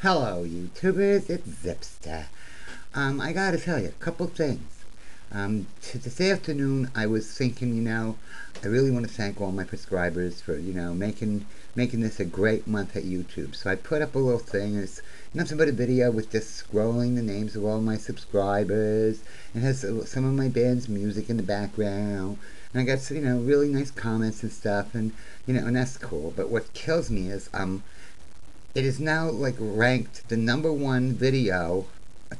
Hello, YouTubers. It's Zipster. I gotta tell you a couple things. This afternoon, I was thinking, I really want to thank all my subscribers for, making this a great month at YouTube. So I put up a little thing. It's nothing but a video with just scrolling the names of all my subscribers. It has some of my band's music in the background. And I got, really nice comments and stuff. And that's cool. But what kills me is, it is now like ranked the #1 video,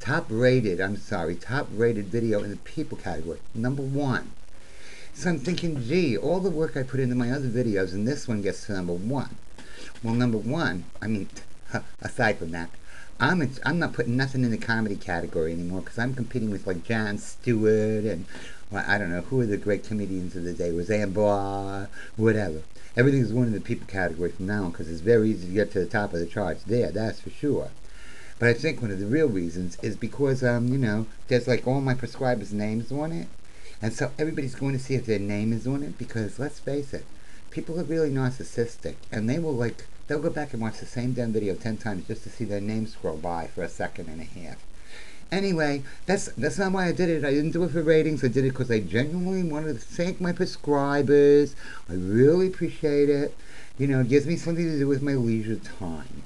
top rated video in the people category, #1. So I'm thinking, gee, all the work I put into my other videos and this one gets to #1. Well, #1, I mean, aside from that, I'm not putting nothing in the comedy category anymore because I'm competing with like Jon Stewart and, well, I don't know, who are the great comedians of the day, Roseanne Barr, whatever. Everything's going in the people category from now on because it's very easy to get to the top of the charts there, that's for sure. But I think one of the real reasons is because, there's like all my subscribers' names on it. And so everybody's going to see if their name is on it because, let's face it, people are really narcissistic. And they'll go back and watch the same damn video 10 times just to see their name scroll by for a second and a half. Anyway, that's not why I did it. I didn't do it for ratings. I did it because I genuinely wanted to thank my subscribers. I really appreciate it. It gives me something to do with my leisure time.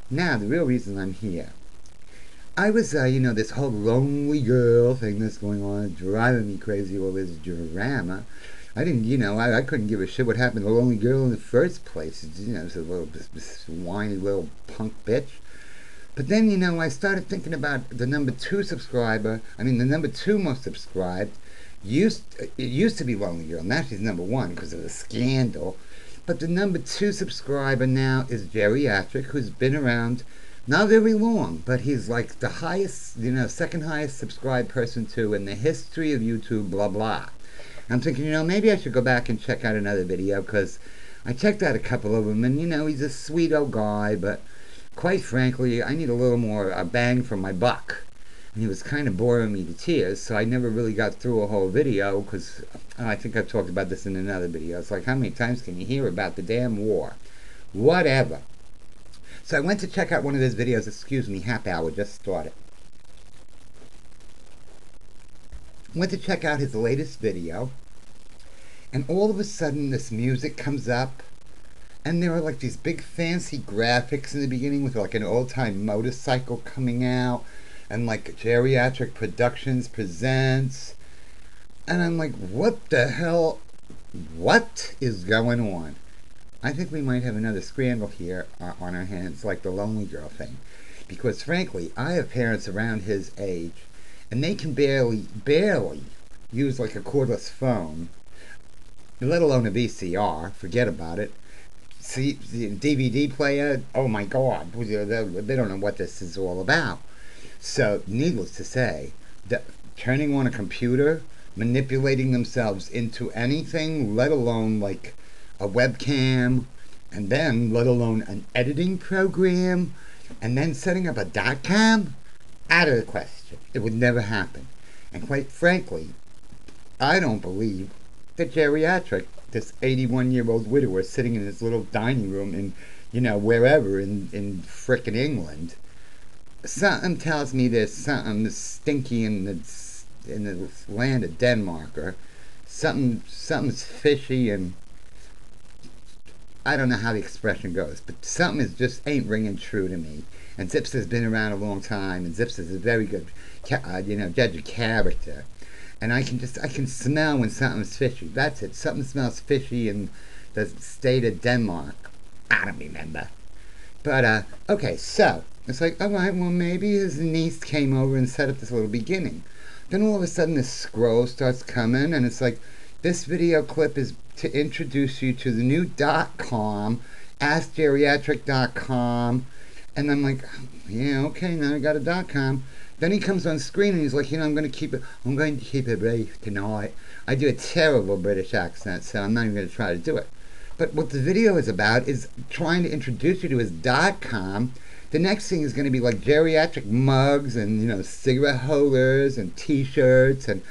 Now, the real reason I'm here. I was, this whole lonely girl thing that's going on, driving me crazy, all this drama. I didn't, I couldn't give a shit what happened to the lonely girl in the first place. It's a this whiny little punk bitch. But then, I started thinking about the #2 subscriber. I mean, the #2 most subscribed. It used to be Lonely Girl. Now she's #1 because of the scandal. But the #2 subscriber now is Geriatric, who's been around not very long, but he's like the highest, second highest subscribed person too in the history of YouTube, blah, blah. I'm thinking, maybe I should go back and check out another video because I checked out a couple of them and, he's a sweet old guy, but quite frankly, I need a little more bang for my buck. And he was kind of boring me to tears, so I never really got through a whole video because I think I've talked about this in another video. It's like, how many times can you hear about the damn war? Whatever. So I went to check out one of his videos. Excuse me, happy hour just started. Went to check out his latest video, and all of a sudden this music comes up. And there are like these big fancy graphics in the beginning with like an old-time motorcycle coming out. And like Geriatric Productions presents. And I'm like, what the hell? What is going on? I think we might have another scandal here on our hands, like the Lonely Girl thing. Because frankly, I have parents around his age. And they can barely use like a cordless phone. Let alone a VCR. Forget about it. See, the DVD player, oh my God, they don't know what this is all about. So, needless to say, turning on a computer, manipulating themselves into anything, let alone like a webcam, and then let alone an editing program, and then setting up a .com, out of the question. It would never happen. And quite frankly, I don't believe that Geriatric, this 81-year-old widower sitting in his little dining room in, wherever in frickin' England, something tells me there's something stinky in the land of Denmark, or something's fishy, and I don't know how the expression goes, but something is just ain't ringing true to me. And Zips has been around a long time, and Zips is a very good, judge of character. And I can smell when something's fishy. That's it. Something smells fishy in the state of Denmark. I don't remember. But, okay, so, it's like, alright, well, maybe his niece came over and set up this little beginning. Then all of a sudden this scroll starts coming, and it's like, this video clip is to introduce you to the new .com, AskGeriatric.com, and I'm like, yeah, okay, now I got a .com. Then he comes on screen and he's like, I'm going to keep it brief tonight. I do a terrible British accent, so I'm not even going to try to do it. But what the video is about is trying to introduce you to his .com. The next thing is going to be like geriatric mugs and, cigarette holders and T-shirts and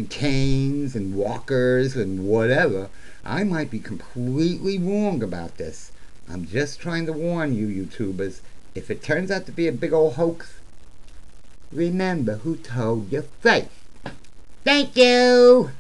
canes and walkers and whatever. I might be completely wrong about this. I'm just trying to warn you, YouTubers. If it turns out to be a big old hoax, remember who told you first. Thank you!